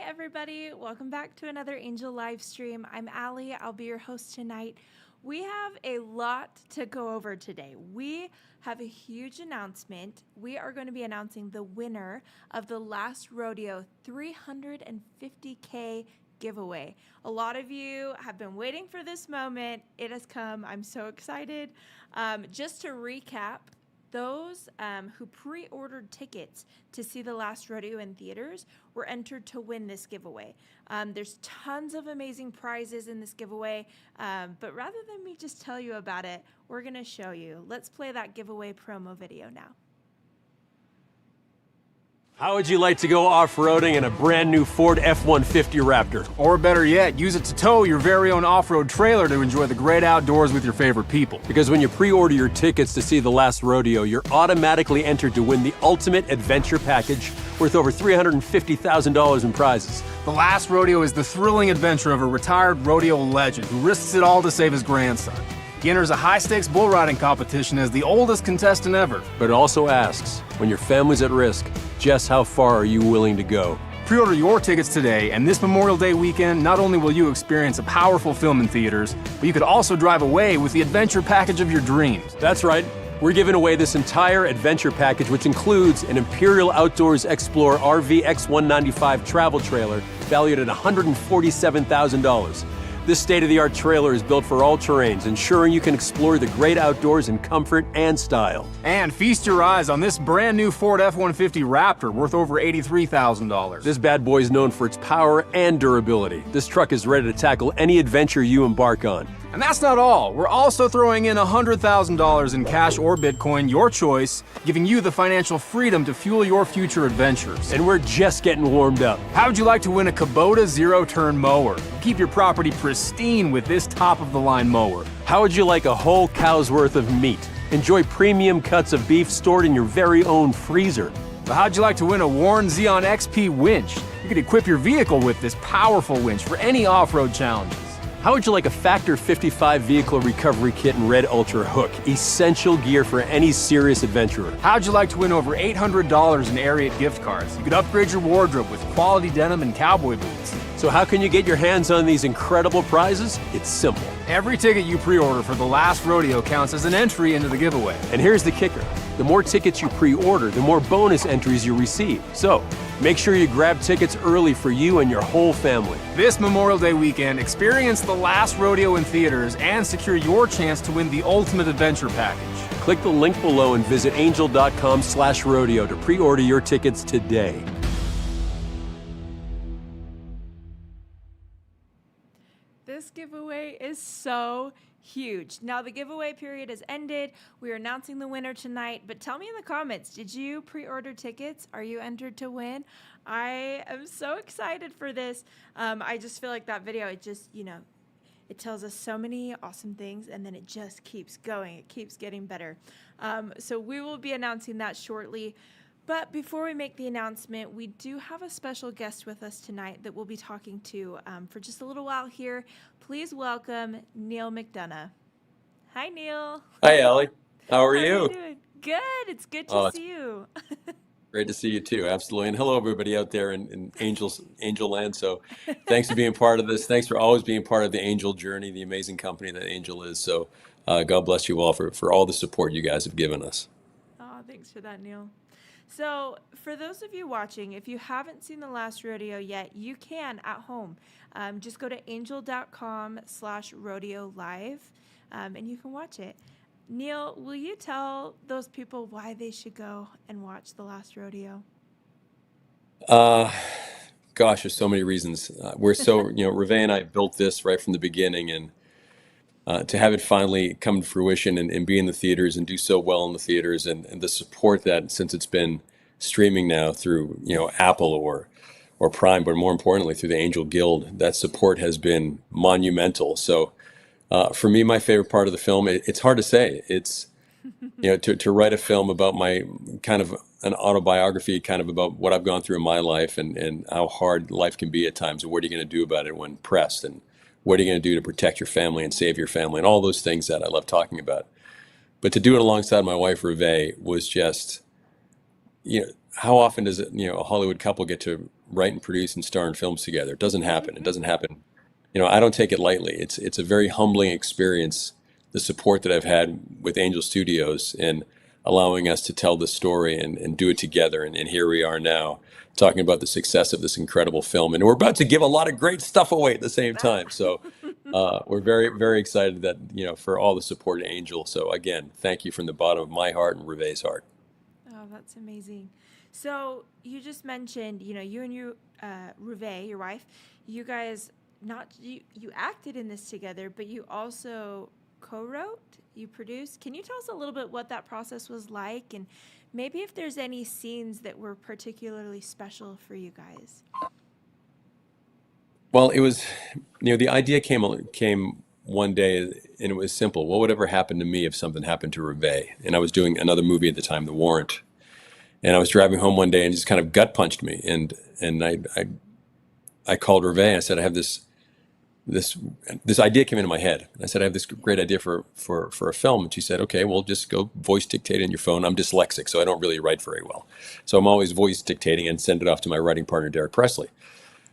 everybody. Welcome back to another Angel live stream. I'm Allie. I'll be your host tonight. We have a lot to go over today. We have a huge announcement. We are going to be announcing the winner of the Last Rodeo 350K giveaway. A lot of you have been waiting for this moment. It has come. I'm so excited. Just to recap, those who pre-ordered tickets to see the Last Rodeo in theaters were entered to win this giveaway. There's tons of amazing prizes in this giveaway, but rather than me just tell you about it, we're going to show you. Let's play that giveaway promo video now. How would you like to go off-roading in a brand new Ford F150 Raptor? Or better yet, use it to tow your very own off-road trailer to enjoy the great outdoors with your favorite people. Because when you pre-order your tickets to see the Last Rodeo, you're automatically entered to win the ultimate adventure package worth over $350,000 in prizes. The Last Rodeo is the thrilling adventure of a retired rodeo legend who risks it all to save his grandson. He enters a high-stakes bull riding competition as the oldest contestant ever. But it also asks, when your family's at risk, just how far are you willing to go? Pre-order your tickets today, and this Memorial Day weekend, not only will you experience a powerful film in theaters, but you could also drive away with the adventure package of your dreams. That's right. We're giving away this entire adventure package, which includes an Imperial Outdoors Xplore RV X195 travel trailer valued at $147,000. This state-of-the-art trailer is built for all terrains, ensuring you can explore the great outdoors in comfort and style. And feast your eyes on this brand new Ford F150 Raptor worth over $83,000. This bad boy is known for its power and durability. This truck is ready to tackle any adventure you embark on. And that's not all. We're also throwing in $100,000 in cash or Bitcoin, your choice, giving you the financial freedom to fuel your future adventures. And we're just getting warmed up. How would you like to win a Kubota zero-turn mower? Keep your property pristine with this top-of-the-line mower. How would you like a whole cow's worth of meat? Enjoy premium cuts of beef stored in your very own freezer. So how'd you like to win a Warn Xeon XP winch? You could equip your vehicle with this powerful winch for any off-road challenges. How would you like a Factor 55 vehicle recovery kit and Red Ultra hook? Essential gear for any serious adventurer. How'd you like to win over $800 in Ariat gift cards? You could upgrade your wardrobe with quality denim and cowboy boots. So how can you get your hands on these incredible prizes? It's simple. Every ticket you pre-order for the Last Rodeo counts as an entry into the giveaway. And here's the kicker. The more tickets you pre-order, the more bonus entries you receive. So, make sure you grab tickets early for you and your whole family. This Memorial Day weekend, experience the Last Rodeo in theaters and secure your chance to win the ultimate adventure package. Click the link below and visit angel.com/rodeo to pre-order your tickets today. This giveaway is so huge. Now the giveaway period has ended. We are announcing the winner tonight, but tell me in the comments, did you pre-order tickets? Are you entered to win? I am so excited for this. I just feel like that video, it just, it tells us so many awesome things, and then it just keeps going. It keeps getting better. So we will be announcing that shortly. But before we make the announcement, we do have a special guest with us tonight that we'll be talking to for just a little while here. Please welcome Neil McDonough. Hi, Neil. Hi, Allie. How are you? How are you doing? Good. It's good to see you. Great to see you too. Absolutely. And hello, everybody out there in Angel Land. So thanks for being part of this. Thanks for always being part of the Angel journey, the amazing company that Angel is. So God bless you all for all the support you guys have given us. Oh, thanks for that, Neil. So for those of you watching, if you haven't seen the Last Rodeo yet, you can at home. Just go to angel.com/rodeo live and you can watch it. Neil, will you tell those people why they should go and watch the Last Rodeo? Gosh, there's so many reasons. We're so, Reve and I built this right from the beginning, and to have it finally come to fruition and be in the theaters and do so well in the theaters, and the support that since it's been streaming now through Apple or Prime, but more importantly through the Angel Guild, that support has been monumental. So for me, my favorite part of the film, it's hard to say. It's to write a film about my kind of an autobiography, kind of about what I've gone through in my life and how hard life can be at times, and what are you going to do about it when pressed, and what are you going to do to protect your family and save your family, and all those things that I love talking about. But to do it alongside my wife, Reve, was just, how often does it, a Hollywood couple get to write and produce and star in films together. It doesn't happen. It doesn't happen. I don't take it lightly. It's a very humbling experience, the support that I've had with Angel Studios and allowing us to tell the story and do it together. And here we are now talking about the success of this incredible film. And we're about to give a lot of great stuff away at the same time. So we're very, very excited that, for all the support to Angel. So again, thank you from the bottom of my heart and Reve's heart. Oh, that's amazing. So you just mentioned, you and Reve, your wife, you guys you acted in this together, but you also co-wrote, you produced. Can you tell us a little bit what that process was like, and maybe if there's any scenes that were particularly special for you guys? Well, it was, the idea came one day, and it was simple. What would ever happen to me if something happened to Reve? And I was doing another movie at the time, The Warrant, and I was driving home one day and just kind of gut punched me, and I called Reve. I said, I have this idea came into my head. I said, I have this great idea for a film. And she said, okay, well, just go voice dictate in your phone. I'm dyslexic, so I don't really write very well. So I'm always voice dictating and send it off to my writing partner, Derek Presley.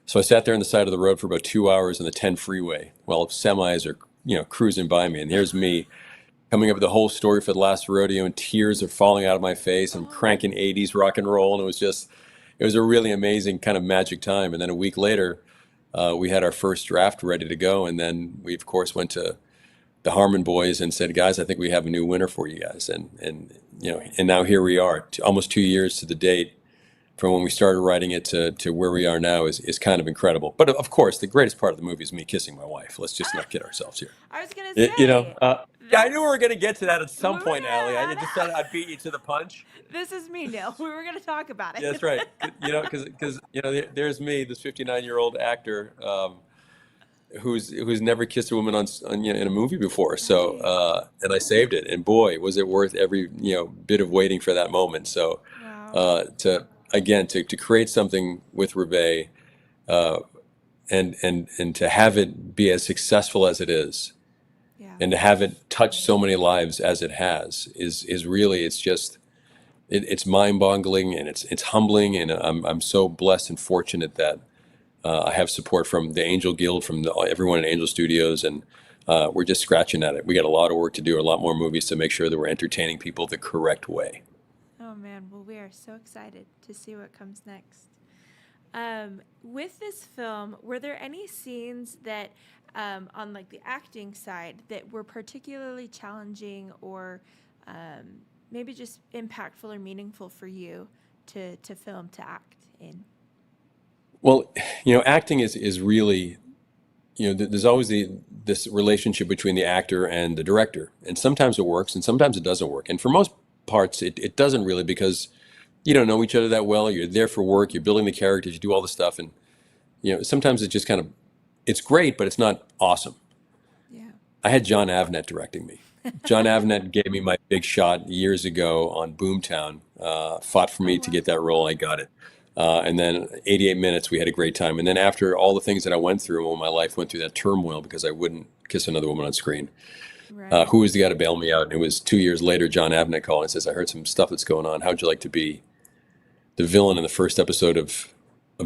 So I sat there on the side of the road for about 2 hours on the 10 freeway while semis are, cruising by me. And here's me coming up with the whole story for the Last Rodeo, and tears are falling out of my face. I'm cranking 80s rock and roll. And it was a really amazing kind of magic time. And then a week later, we had our first draft ready to go. And then we, of course, went to the Harmon boys and said, guys, I think we have a new winner for you guys. And now here we are, almost 2 years to the date from when we started writing it to where we are now is kind of incredible. But of course, the greatest part of the movie is me kissing my wife. Let's just not kid ourselves here. I was going to say, yeah, I knew we were going to get to that at some point, Allie. I just thought I'd beat you to the punch. This is me, Neil. We were going to talk about it. Yeah, that's right. Because there's me, this 59-year-old actor who's never kissed a woman in a movie before. So and I saved it, and boy, was it worth every bit of waiting for that moment. So to create something with Reve, and to have it be as successful as it is. Yeah. And to have it touch so many lives as it has is really, it's mind-boggling, and it's humbling, and I'm so blessed and fortunate that I have support from the Angel Guild, from everyone at Angel Studios, and we're just scratching at it. We got a lot of work to do, a lot more movies to make sure that we're entertaining people the correct way. Oh man, well, we are so excited to see what comes next. With this film, were there any scenes that on like the acting side that were particularly challenging or maybe just impactful or meaningful for you to film, to act in? Well, acting is really, there's always this relationship between the actor and the director, and sometimes it works and sometimes it doesn't work. And for most parts, it doesn't really, because you don't know each other that well. You're there for work, you're building the characters, you do all this stuff, and sometimes it just kind of, it's great, but it's not awesome. Yeah. I had John Avnet directing me. John Avnet gave me my big shot years ago on Boomtown, fought for me to get that role. I got it. And then 88 minutes, we had a great time. And then after all the things that I went through, when my life went through that turmoil because I wouldn't kiss another woman on screen, who was the guy to bail me out? And it was 2 years later, John Avnet called and says, I heard some stuff that's going on. How'd you like to be the villain in the first episode of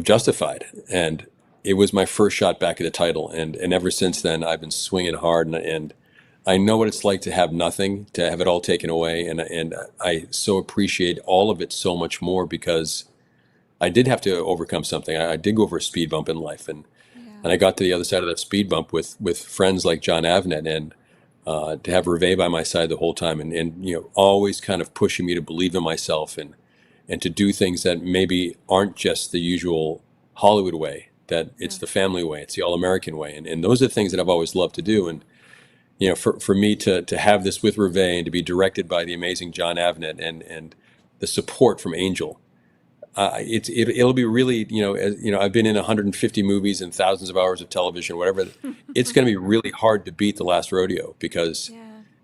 Justified? And it was my first shot back at the title. And ever since then, I've been swinging hard, and I know what it's like to have nothing, to have it all taken away. And I so appreciate all of it so much more, because I did have to overcome something. I did go over a speed bump in life, and I got to the other side of that speed bump with friends like John Avnet, and to have Reve by my side the whole time, and always kind of pushing me to believe in myself, and to do things that maybe aren't just the usual Hollywood way, that it's the family way, it's the all-American way. And those are the things that I've always loved to do. And for me to have this with Reve and to be directed by the amazing John Avnet, and the support from Angel, it'll be really, I've been in 150 movies and thousands of hours of television, whatever. It's going to be really hard to beat The Last Rodeo, because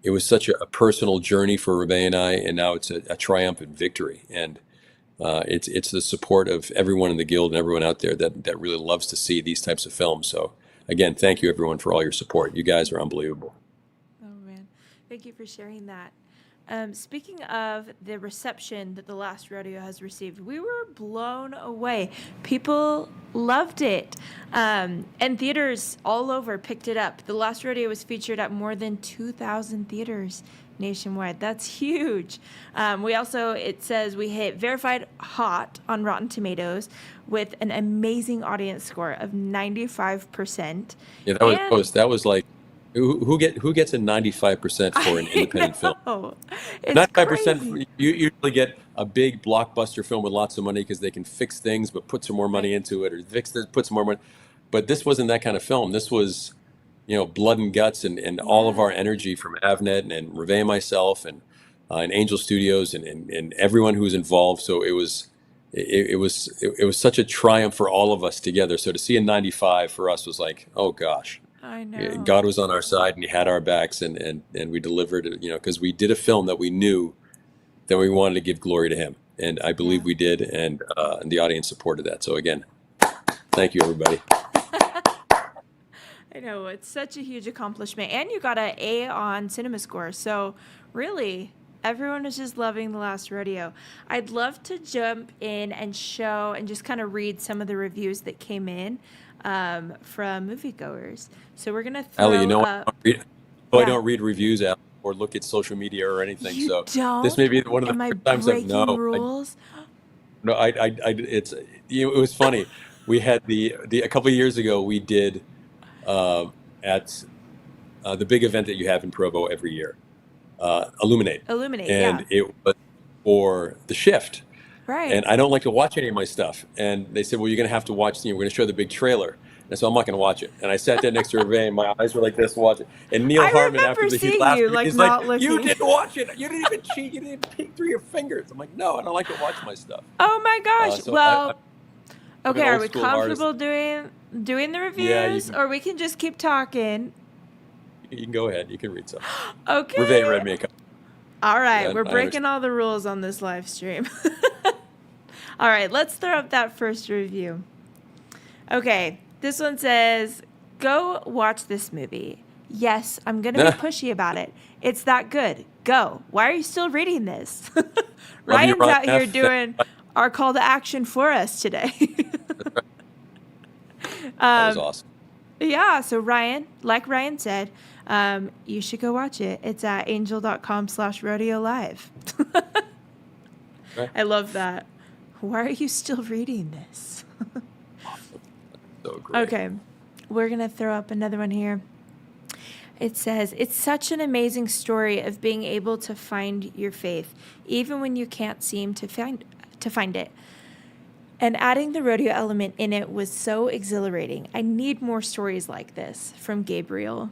it was such a personal journey for Reve and I, and now it's a triumphant victory. And it's the support of everyone in the Guild and everyone out there that really loves to see these types of films. So again, thank you everyone for all your support. You guys are unbelievable. Oh man, thank you for sharing that. Speaking of the reception that the Last Rodeo has received, we were blown away. People loved it. And theaters all over picked it up. The Last Rodeo was featured at more than 2,000 theaters nationwide. That's huge. It says we hit verified hot on Rotten Tomatoes with an amazing audience score of 95%. Yeah, that was like, who gets a 95% for an independent film? It's 95%, crazy. you usually get a big blockbuster film with lots of money because they can fix things but put some more money into it, or put some more money. But this wasn't that kind of film. This was, blood and guts, and all of our energy from Avnet and Reve and myself and Angel Studios and everyone who was involved. So it was such a triumph for all of us together. So to see a 95 for us was like, oh gosh. I know. God was on our side, and He had our backs, and we delivered it, because we did a film that we knew that we wanted to give glory to Him, and I believe we did, and the audience supported that. So again, thank you, everybody. I know, it's such a huge accomplishment, and you got an A on CinemaScore. So really, everyone was just loving The Last Rodeo. I'd love to jump in and show and just kind of read some of the reviews that came in from moviegoers. So we're gonna throw Allie, up. I don't read reviews, Allie, or look at social media or anything. You so don't? this may be one of the Am I first times I've breaking rules? it was funny. We had a couple of years ago, we did at the big event that you have in Provo every year, Illuminate, and it was for The Shift. Right. And I don't like to watch any of my stuff. And they said, well, you're going to have to watch, we're going to show the big trailer. And so I'm not going to watch it. And I sat there next to Reve, and my eyes were like this, watch it. And Neil Hartman, after he laughed, he's like, you didn't watch it. You didn't even cheat. You didn't peek through your fingers. I'm like, no, I don't like to watch my stuff. Oh my gosh. Okay, are we comfortable artist. doing the reviews, or we can just keep talking? You can go ahead. You can read some. Okay. Reve read me a couple. All right, we're breaking all the rules on this live stream. All right, let's throw up that first review. Okay, this one says, go watch this movie. Yes, I'm going to be pushy about it. It's that good. Go. Why are you still reading this? Ryan's out here doing our call to action for us today. That was awesome. Yeah, so Ryan, like Ryan said, you should go watch it. It's at angel.com/rodeo live. Right. I love that. Why are you still reading this? So great. Okay, we're going to throw up another one here. It says, it's such an amazing story of being able to find your faith, even when you can't seem to find it. And adding the rodeo element in it was so exhilarating. I need more stories like this, from Gabriel.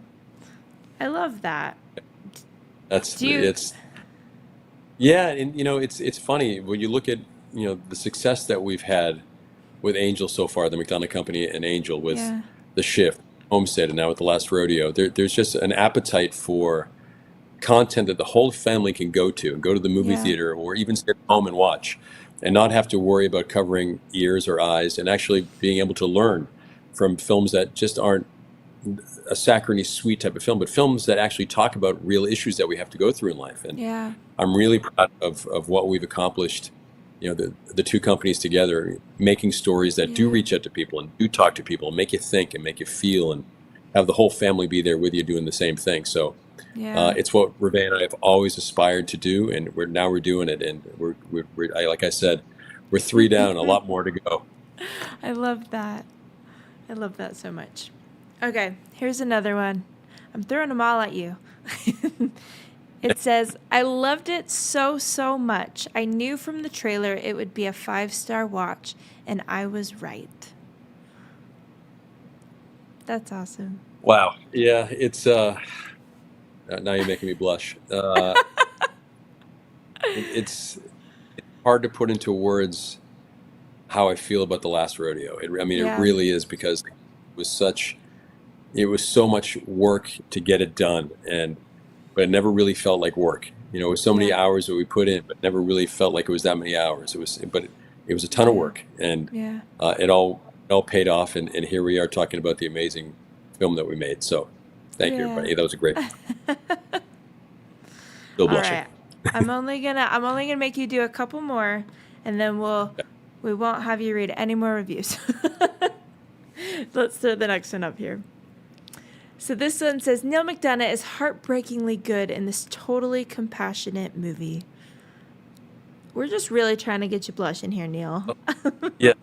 I love that. It's funny when you look at the success that we've had with Angel so far, the McDonough Company and Angel with The Shift, Homestead, and now with The Last Rodeo. There's just an appetite for content that the whole family can go to the movie theater, or even sit at home and watch, and not have to worry about covering ears or eyes, and actually being able to learn from films that just aren't a saccharine sweet type of film, but films that actually talk about real issues that we have to go through in life. And I'm really proud of what we've accomplished, the two companies together, making stories that do reach out to people and do talk to people and make you think and make you feel, and have the whole family be there with you doing the same thing. So it's what Reve and I have always aspired to do, and we're doing it. And we're like I said, we're 3 down, a lot more to go. I love that. I love that so much. Okay, here's another one. I'm throwing them all at you. It says, I loved it so much. I knew from the trailer it would be a 5-star watch, and I was right. That's awesome. Wow. Yeah, it's now you're making me blush. It's hard to put into words how I feel about The Last Rodeo. It really is, because it was so much work to get it done, but it never really felt like work. It was so many hours that we put in, but never really felt like it was that many hours. It was a ton of work, and it all paid off, and here we are talking about the amazing film that we made. So thank you, everybody. That was a great one. Still blushing. All right. I'm only gonna make you do a couple more, and then we won't have you read any more reviews. Let's throw the next one up here. So this one says, Neil McDonough is heartbreakingly good in this totally compassionate movie. We're just really trying to get you blushing here, Neil. Yeah.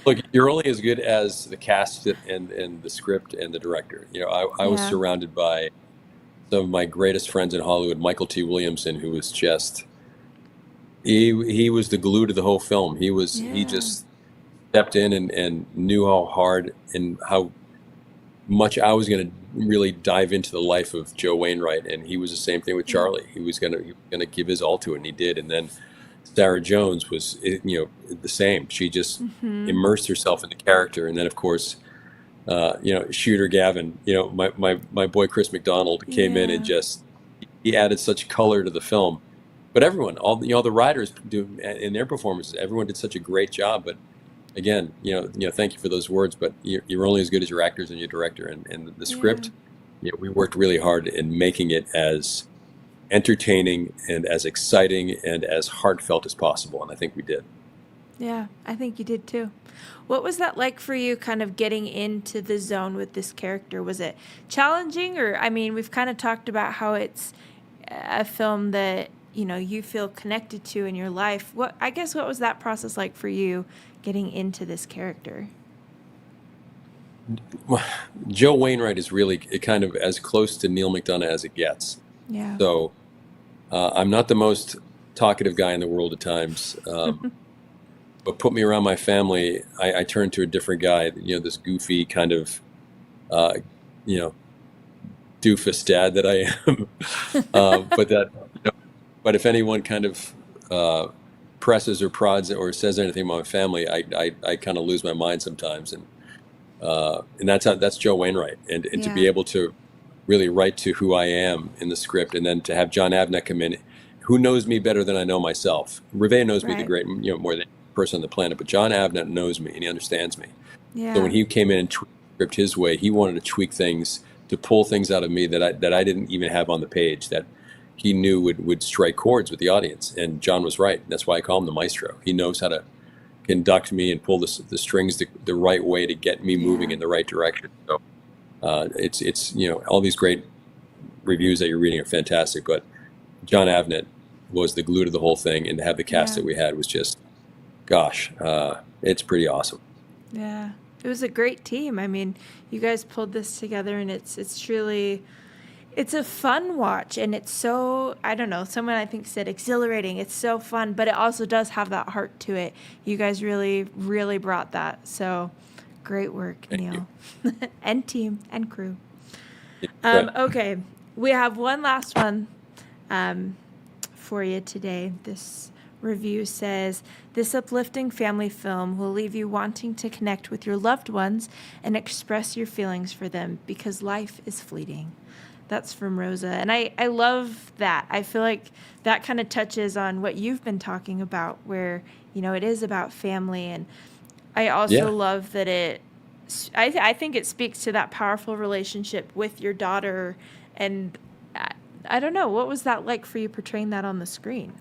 Look, you're only as good as the cast and the script and the director. I was Yeah. surrounded by some of my greatest friends in Hollywood, Michael T. Williamson, who was just he was the glue to the whole film. He Yeah. just stepped in and knew how hard and how much I was going to really dive into the life of Joe Wainwright, and he was the same thing with Charlie. He was going to give his all to it, and he did. And then Sarah Jones was, the same. She just immersed herself in the character, and then of course, Shooter Gavin, my boy Chris McDonald came in and just he added such color to the film. But everyone, all the writers do in their performances, everyone did such a great job. But again, thank you for those words. But you're only as good as your actors and your director, and the script. We worked really hard in making it as entertaining and as exciting and as heartfelt as possible, and I think we did. Yeah, I think you did too. What was that like for you, kind of getting into the zone with this character? Was it challenging, or we've kind of talked about how it's a film that you feel connected to in your life. What was that process like for you, getting into this character? Joe Wainwright is really kind of as close to Neil McDonough as it gets. Yeah. So I'm not the most talkative guy in the world at times, but put me around my family, I turn to a different guy. This goofy kind of, doofus dad that I am. But if anyone kind of presses or prods or says anything about my family, I kind of lose my mind sometimes, and that's Joe Wainwright, and to be able to really write to who I am in the script, and then to have John Avnet come in, who knows me better than I know myself. Reve knows me more than any person on the planet, but John Avnet knows me and he understands me. Yeah. So when he came in and tweaked the script his way, he wanted to tweak things to pull things out of me that I didn't even have on the page, that he knew would strike chords with the audience. And John was right. That's why I call him the maestro. He knows how to conduct me and pull the strings the right way to get me moving in the right direction. So it's all these great reviews that you're reading are fantastic, but John Avnet was the glue to the whole thing, and to have the cast that we had was just, gosh, it's pretty awesome. Yeah, it was a great team. You guys pulled this together, and it's truly, it's a fun watch, and it's so, I don't know, someone I think said exhilarating. It's so fun, but it also does have that heart to it. You guys really, really brought that. So great work, Neil. And team and crew. Okay, we have one last one for you today. This review says, this uplifting family film will leave you wanting to connect with your loved ones and express your feelings for them because life is fleeting. That's from Rosa. And I love that. I feel like that kind of touches on what you've been talking about, where, it is about family. And I also love that I think it speaks to that powerful relationship with your daughter. And I don't know, what was that like for you portraying that on the screen?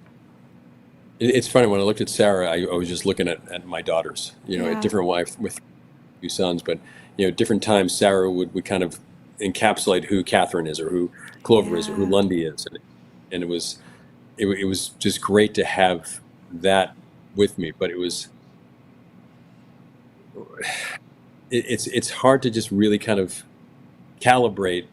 It's funny, when I looked at Sarah, I was just looking at my daughters, a different wife with 2 sons, but, different times Sarah would kind of encapsulate who Catherine is, or who Clover is, or who Lundy is. And it was just great to have that with me, but it's hard to just really kind of calibrate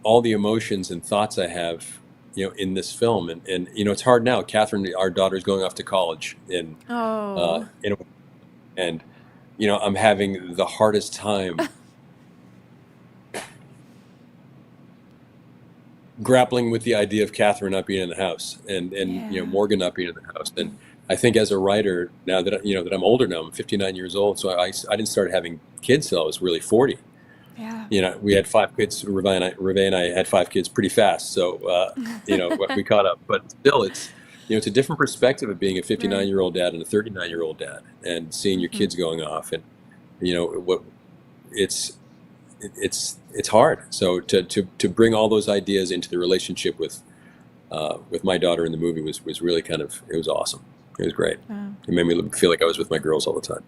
all the emotions and thoughts I have, in this film. And it's hard now. Catherine, our daughter's going off to college and I'm having the hardest time grappling with the idea of Catherine not being in the house, and Morgan not being in the house. And I think as a writer, now that that I'm older now, I'm 59 years old, so I didn't start having kids till I was really 40. Yeah. We had 5 kids. Reve and I had 5 kids pretty fast, so we caught up. But still, it's a different perspective of being a 59-year-old dad and a 39-year-old dad, and seeing your kids going off, and it's hard. So to bring all those ideas into the relationship with with my daughter in the movie was really it was awesome. It was great. Wow. It made me feel like I was with my girls all the time.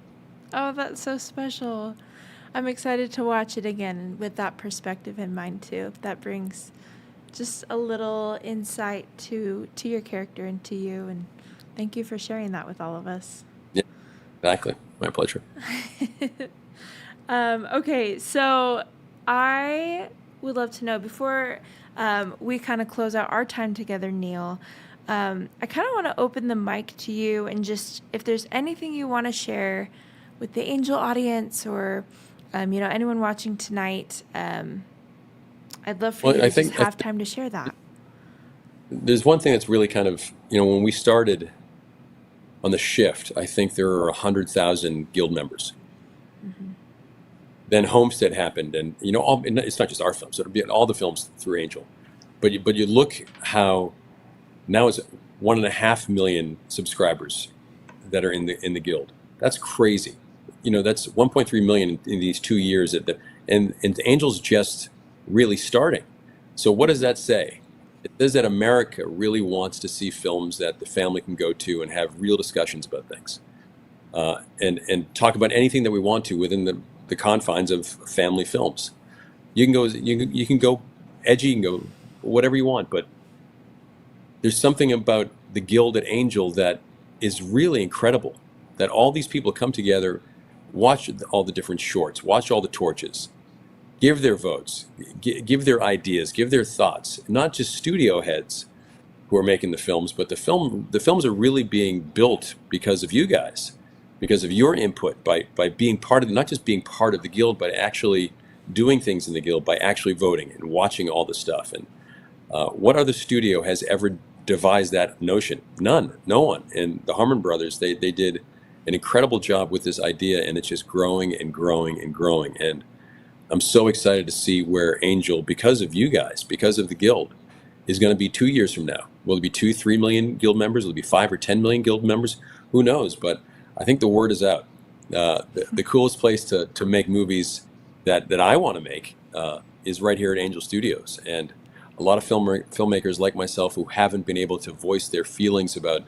Oh, that's so special. I'm excited to watch it again with that perspective in mind too. That brings just a little insight to your character and to you, and thank you for sharing that with all of us. Yeah, exactly. My pleasure. Okay, so I would love to know, before we kind of close out our time together, Neil, I kind of want to open the mic to you, and just if there's anything you want to share with the Angel audience, or anyone watching tonight, I'd love for you to just have time to share that. There's one thing that's really when we started on the shift, I think there were 100,000 guild members. Mm-hmm. Then Homestead happened, and it's not just our films; it'll be all the films through Angel. But you look how now it's 1.5 million subscribers that are in the guild. That's crazy. That's 1.3 million in these 2 years. And Angel's just really starting. So what does that say? It says that America really wants to see films that the family can go to and have real discussions about things, and talk about anything that we want to within the confines of family films. You can go edgy, you can go whatever you want, but there's something about the guild at Angel that is really incredible. That all these people come together, watch all the different shorts, watch all the torches, give their votes, give their ideas, give their thoughts. Not just studio heads who are making the films, but the films are really being built because of you guys, because of your input, by being part of not just being part of the guild, but actually doing things in the guild, by actually voting and watching all the stuff. And what other studio has ever devised that notion? None, no one. And the Harmon brothers, they did an incredible job with this idea, and it's just growing and growing and growing. And I'm so excited to see where Angel, because of you guys, because of the guild, is going to be 2 years from now. Will it be 2-3 million guild members? Will it be 5 or 10 million guild members? Who knows? But I think the word is out. The coolest place to make movies that I want to make is right here at Angel Studios. And a lot of filmmakers like myself who haven't been able to voice their feelings about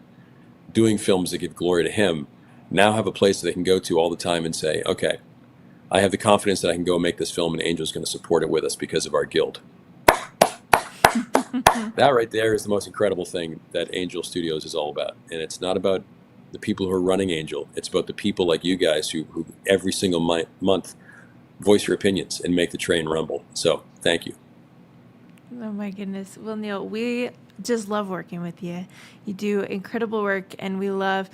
doing films that give glory to him now have a place that they can go to all the time and say, okay, I have the confidence that I can go and make this film, and Angel's going to support it with us because of our guild. That right there is the most incredible thing that Angel Studios is all about. And it's not about the people who are running Angel. It's about the people like you guys who every single month voice your opinions and make the train rumble. So thank you. Oh my goodness. Well, Neil, we just love working with you. You do incredible work, and we love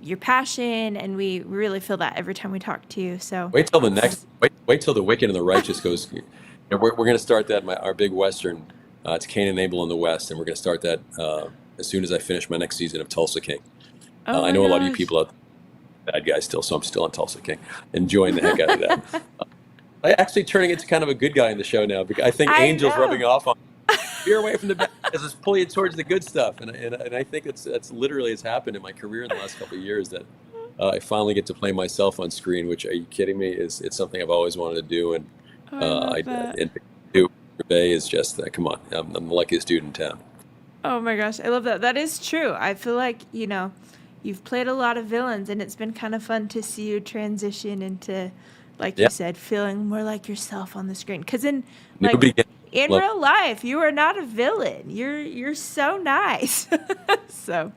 your passion, and we really feel that every time we talk to you. So wait till the Wicked and the Righteous goes. We're going to start that, our big Western. It's Cain and Abel in the West, and we're going to start that as soon as I finish my next season of Tulsa King. I know a lot of you people out there, bad guys still, so I'm still on Tulsa King, enjoying the heck out of that. I'm actually turning into kind of a good guy in the show now, because I think Angel's rubbing off on me. Veer away from the bad guys, let's pull you towards the good stuff. And I think that's literally has happened in my career in the last couple of years, that I finally get to play myself on screen, which, are you kidding me? It's something I've always wanted to do. And and do is just come on, I'm the luckiest dude in town. Oh my gosh, I love that. That is true. I feel like, you've played a lot of villains, and it's been kind of fun to see you transition into, like you said, feeling more like yourself on the screen. Because in real life, you are not a villain. You're so nice. So,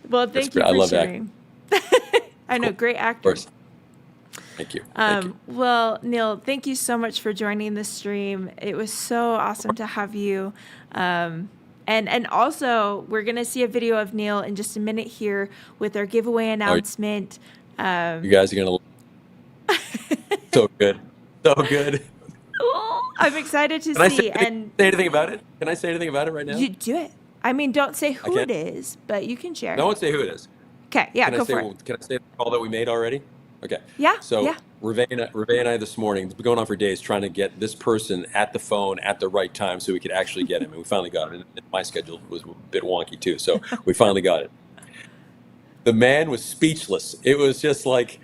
well, thank you for sharing. I know, great actor. Of course. Thank you. Well, Neil, thank you so much for joining the stream. It was so awesome to have you. And also, we're going to see a video of Neil in just a minute here with our giveaway announcement. You guys are going to so good. So good. I'm excited to see. Say anything about it? Can I say anything about it right now? You do it. I mean, don't say who it is, but you can share. No one say who it is. Okay, yeah, go for it. Can I say the call that we made already? Okay. Yeah. So Reve and I this morning, it's been going on for days, trying to get this person at the phone at the right time so we could actually get him. And we finally got it. And my schedule was a bit wonky too, so we finally got it. The man was speechless. It was just like,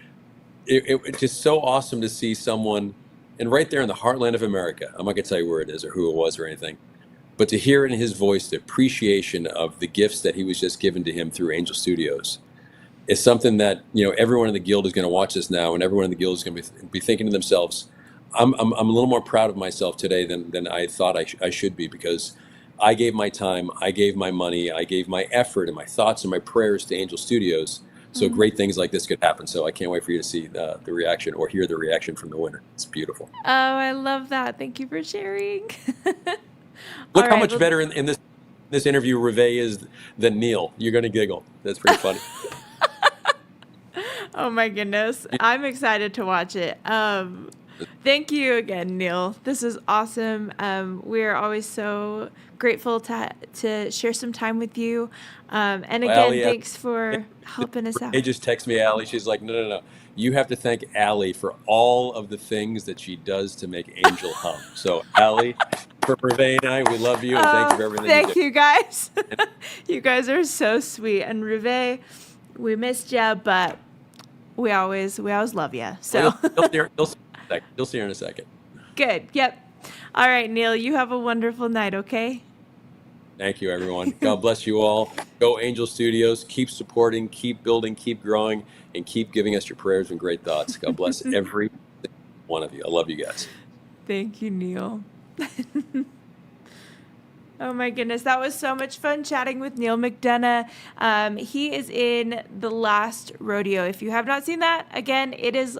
it just so awesome to see someone, and right there in the heartland of America, I'm not going to tell you where it is or who it was or anything, but to hear in his voice the appreciation of the gifts that he was just given to him through Angel Studios is something that, everyone in the guild is going to watch this now, and everyone in the guild is going to be thinking to themselves, I'm a little more proud of myself today than I thought I should be, because I gave my time, I gave my money, I gave my effort and my thoughts and my prayers to Angel Studios. So great things like this could happen. So I can't wait for you to see the reaction or hear the reaction from the winner. It's beautiful. Oh, I love that. Thank you for sharing. Look how much better in this interview Reve is than Neil. You're going to giggle. That's pretty funny. Oh my goodness. I'm excited to watch it. Thank you again, Neil. This is awesome. We're always so grateful to share some time with you. And again, Allie, thanks for helping us out. They just text me, Allie. She's like, no. You have to thank Allie for all of the things that she does to make Angel hum. So, Allie, for Reve and I, we love you, and thank you for everything Thank you you guys. You guys are so sweet. And Reve, we missed you, but we always love you. So You'll see her in a second. Good. Yep. All right, Neil, you have a wonderful night, okay? Thank you, everyone. God bless you all. Go Angel Studios. Keep supporting, keep building, keep growing, and keep giving us your prayers and great thoughts. God bless every one of you. I love you guys. Thank you, Neil. Oh my goodness, that was so much fun chatting with Neil McDonough. He is in The Last Rodeo. If you have not seen that, again, it is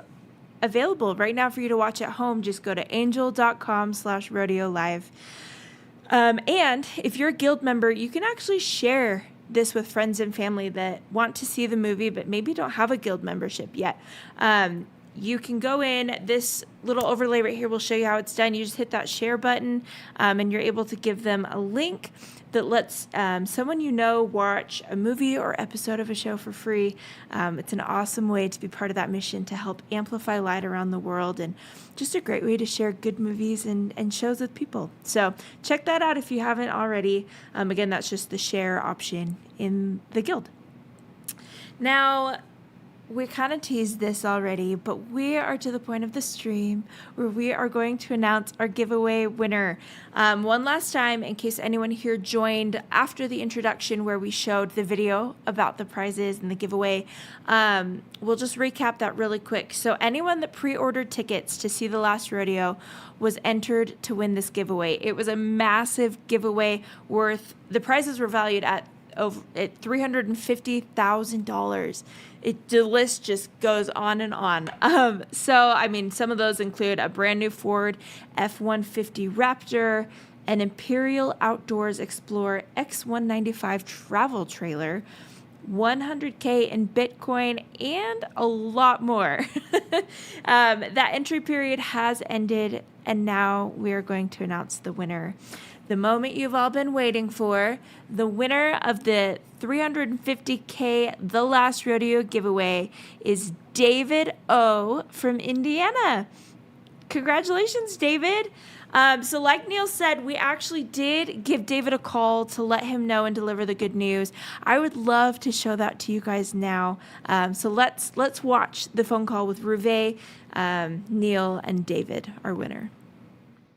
available right now for you to watch at home. Just go to angel.com/rodeo live. And if you're a guild member, you can actually share this with friends and family that want to see the movie but maybe don't have a guild membership yet. You can go in, this little overlay right here will show you how it's done. You just hit that share button, and you're able to give them a link that lets someone you know watch a movie or episode of a show for free. It's an awesome way to be part of that mission to help amplify light around the world, and just a great way to share good movies and shows with people. So check that out if you haven't already. Again, that's just the share option in the guild. Now, we kind of teased this already, but we are to the point of the stream where we are going to announce our giveaway winner. One last time, in case anyone here joined after the introduction where we showed the video about the prizes and the giveaway, we'll just recap that really quick. So anyone that pre-ordered tickets to see The Last Rodeo was entered to win this giveaway. It was a massive giveaway the prizes were valued at $350,000. The list just goes on and on. So, I mean, some of those include a brand new Ford F150 Raptor, an Imperial Outdoors Xplore X195 travel trailer, $100K in Bitcoin, and a lot more. That entry period has ended, and now we are going to announce the winner. The moment you've all been waiting for, the winner of the 350K The Last Rodeo giveaway is David O. from Indiana. Congratulations, David. So like Neil said, we actually did give David a call to let him know and deliver the good news. I would love to show that to you guys now. So let's watch the phone call with Reve, Neil, and David, our winner.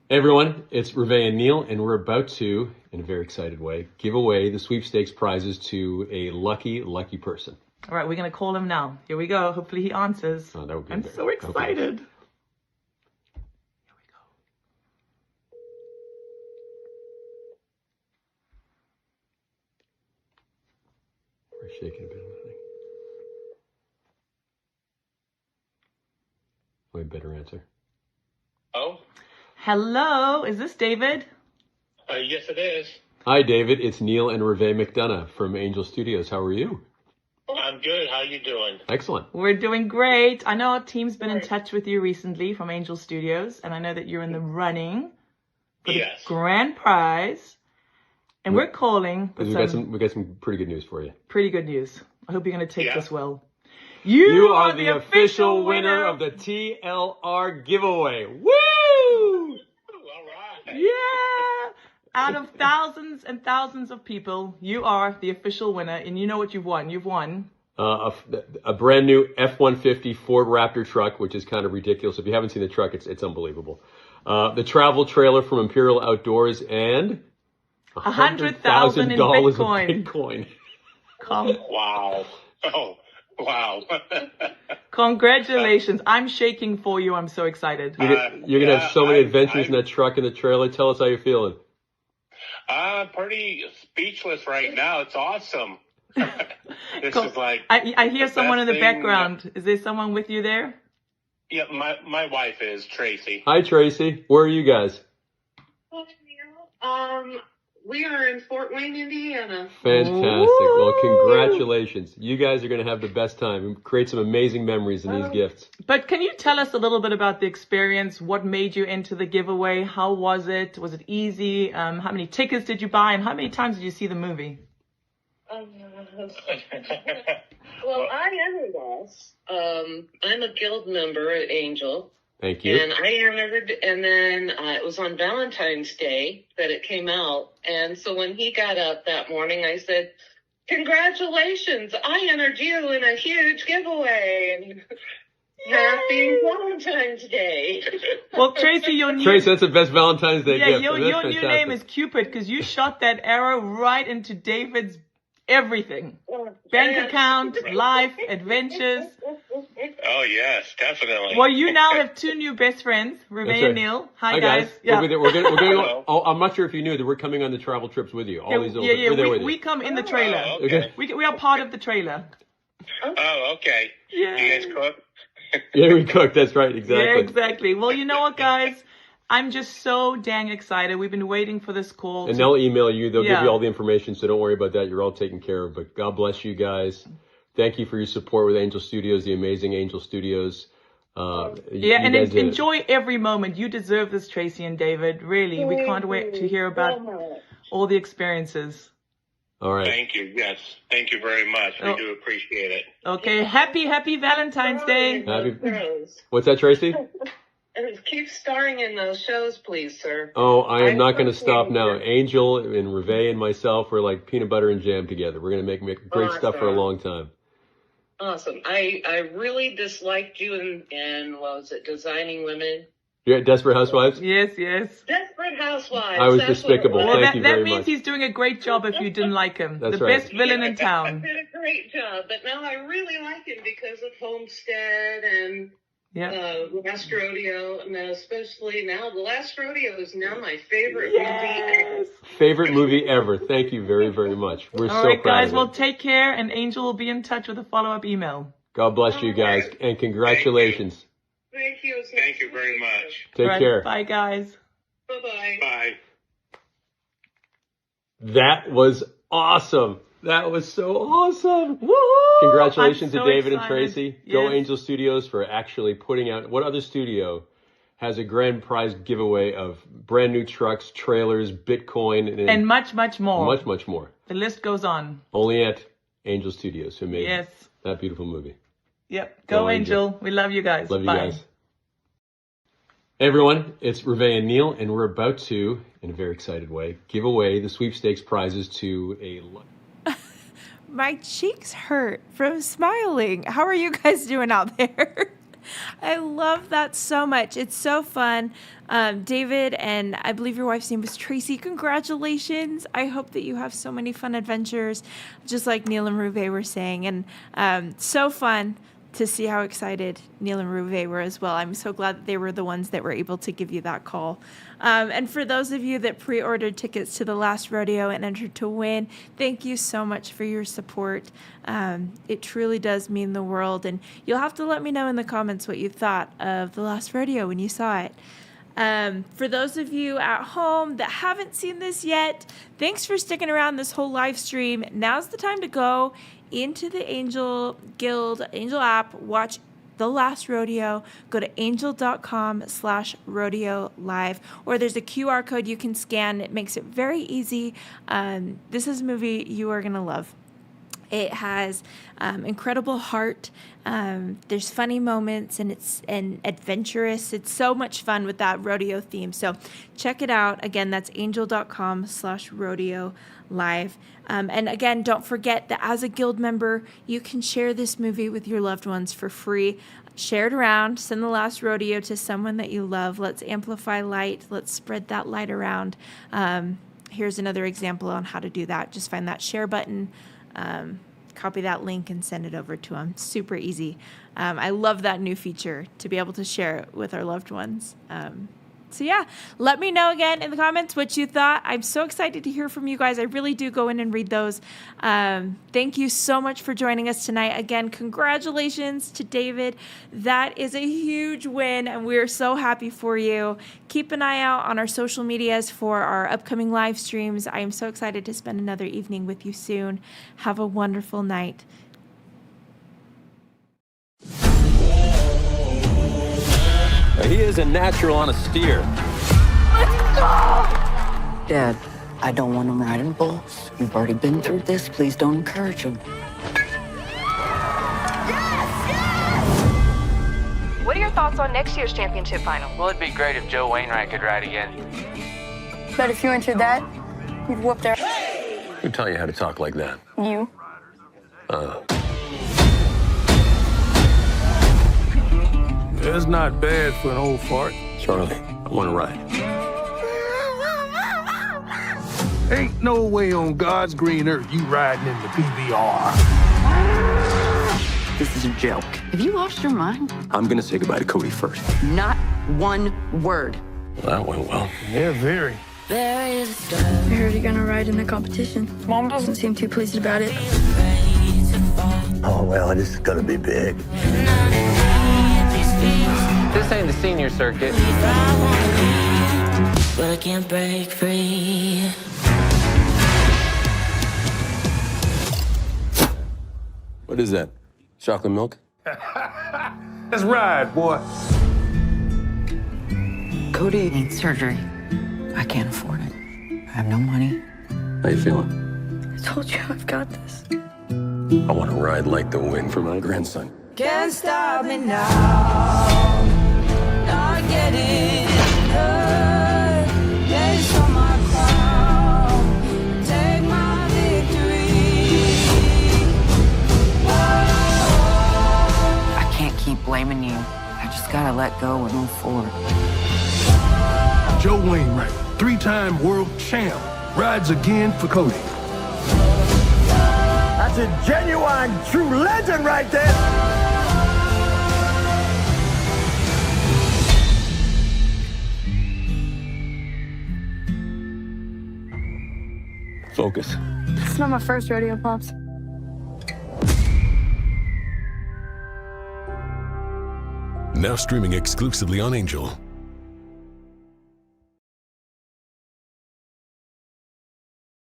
Hey everyone, it's Reve and Neil, and we're about to, in a very excited way, give away the sweepstakes prizes to a lucky person. All right, we're going to call him now. Here we go. Hopefully he answers. Oh, that would be I'm so excited. Okay. Here we go. We're shaking a bit on the thing. Way better answer. Oh? Hello, is this David? Yes, it is. Hi David, it's Neil and Reve McDonough from Angel Studios. How are you? I'm good. How you doing? Excellent. We're doing great. I know our team's been in touch with you recently from Angel Studios, and I know that you're in the running for the grand prize. And we're calling with we got some pretty good news for you. pretty good news. I hope you're going to take this well. You are the official winner of the TLR giveaway. Woo! All right. Yeah! Out of thousands and thousands of people, you are the official winner, and you know what you've won. You've won a brand new F-150 Ford Raptor truck, which is kind of ridiculous. If you haven't seen the truck, it's unbelievable. The travel trailer from Imperial Outdoors, and 100,000 in Bitcoin. in Bitcoin. Wow. Oh, wow. Congratulations. I'm shaking for you. I'm so excited. You're gonna have so many adventures in that truck and the trailer. Tell us how you're feeling. I'm pretty speechless right now. It's awesome. This is like I hear the someone in best the thing. background. Is there someone with you there? Yeah, my wife is Tracy. Hi, Tracy. Where are you guys? We are in Fort Wayne, Indiana. Fantastic. Well, congratulations. You guys are going to have the best time and create some amazing memories in these gifts. But can you tell us a little bit about the experience? What made you into the giveaway? How was it? Was it easy? How many tickets did you buy? And how many times did you see the movie? Well, I entered us. I'm a guild member at Angel. Thank you. And I entered, and then it was on Valentine's Day that it came out. And so when he got up that morning, I said, "Congratulations, I entered you in a huge giveaway. And happy Valentine's Day." Well, Tracy, your new, Tracy, that's the best Valentine's Day gift. your new name is Cupid because you shot that arrow right into David's everything. Bank account, life, adventures. Oh, yes, definitely. Well, you now have two new best friends, Renee and Neil. Hi, guys. Yeah. We're gonna I'm not sure if you knew that we're coming on the travel trips with you. We come in the trailer. Oh, okay. We are part of the trailer. Oh, okay. Yeah. Do you guys cook? Yeah, we cook. That's right. Exactly. Yeah, exactly. Well, you know what, guys? I'm just so dang excited. We've been waiting for this call. And they'll email you. They'll give you all the information, so don't worry about that. You're all taken care of. But God bless you guys. Thank you for your support with Angel Studios, the amazing Angel Studios. Enjoy every moment. You deserve this, Tracy and David. Really, we can't wait to hear about all the experiences. All right. Thank you. Yes. Thank you very much. We do appreciate it. Okay. Happy Valentine's Day. What's that, Tracy? Keep starring in those shows, please, sir. Oh, I am not going to stop now. Angel and Reve and myself, we're like peanut butter and jam together. We're going to make great stuff for a long time. Awesome. I really disliked you in what was it, Designing Women? You're at Desperate Housewives? Yes. Desperate Housewives. I was despicable. Thank you very much. That means he's doing a great job if you didn't like him. That's the right. best villain in town. He did a great job, but now I really like him because of Homestead and Last Rodeo, and especially now the Last Rodeo is now my favorite movie ever. Favorite movie ever. Thank you very, very much. We're All so right, proud guys. of it. Well, take care, and Angel will be in touch with a follow-up email. God bless you guys, and congratulations. Thank you. Thank you very much. Take care. Bye, guys. Bye-bye. Bye. That was awesome. That was so awesome. Woohoo! Congratulations I'm so to David excited. and Tracy. Go Yes. Angel Studios for actually putting out. What other studio has a grand prize giveaway of brand new trucks, trailers, Bitcoin, And much more. Much more. The list goes on. Only at Angel Studios, who made Yes. that beautiful movie. Yep. Go Angel. We love you guys. Love you Bye. guys. Hey everyone, it's Reve and Neil, and we're about to, in a very excited way, give away the sweepstakes prizes to a... My cheeks hurt from smiling. How are you guys doing out there? I love that so much. It's so fun. David, and I believe your wife's name was Tracy. Congratulations. I hope that you have so many fun adventures, just like Neil and Ruve were saying. And so fun to see how excited Neil and Ruve were as well. I'm so glad that they were the ones that were able to give you that call. And for those of you that pre-ordered tickets to the Last Rodeo and entered to win, thank you so much for your support. It truly does mean the world. And you'll have to let me know in the comments what you thought of the Last Rodeo when you saw it. For those of you at home that haven't seen this yet, thanks for sticking around this whole live stream. Now's the time to go into the Angel Guild, Angel app, watch The Last Rodeo, go to angel.com/rodeo live, or there's a QR code you can scan. It makes it very easy. This is a movie you are going to love. It has incredible heart. There's funny moments, and it's adventurous. It's so much fun with that rodeo theme. So check it out. Again, that's angel.com/rodeo live. And again, don't forget that as a guild member, you can share this movie with your loved ones for free. Share it around. Send The Last Rodeo to someone that you love. Let's amplify light. Let's spread that light around. here's another example on how to do that. Just find that share button, copy that link, and send it over to them. Super easy. I love that new feature to be able to share it with our loved ones. So yeah, let me know again in the comments what you thought. I'm so excited to hear from you guys. I really do go in and read those. Thank you so much for joining us tonight. Again, congratulations to David. That is a huge win, and we're so happy for you. Keep an eye out on our social medias for our upcoming live streams. I am so excited to spend another evening with you soon. Have a wonderful night. He is a natural on a steer. Dad, I don't want him riding bulls. You've already been through this. Please don't encourage him. What are your thoughts on next year's championship final? Well, it'd be great if Joe Wainwright could ride again. But if you entered that, you'd whoop their... Who tell you how to talk like that? You. That's not bad for an old fart. Charlie, I want to ride. Ain't no way on God's green earth you riding in the PBR. This is a joke. Have you lost your mind? I'm going to say goodbye to Cody first. Not one word. Well, that went well. Yeah, very. I heard you're gonna ride in the competition. Mom doesn't seem too pleased about it. Oh, well, this is gonna be big. This ain't the senior circuit. But I can't break free. What is that? Chocolate milk? Let's ride, boy. Cody needs surgery. I can't afford it. I have no money. How you feeling? I told you I've got this. I want to ride like the wind for my grandson. Can't stop me now. Not getting good. Place on my crown. Take my victory. I can't keep blaming you. I just gotta let go and move forward. Joe Wainwright, 3-time world champ, rides again for Cody. That's a genuine, true legend right there. Focus. It's not my first rodeo, Pops. Now streaming exclusively on Angel.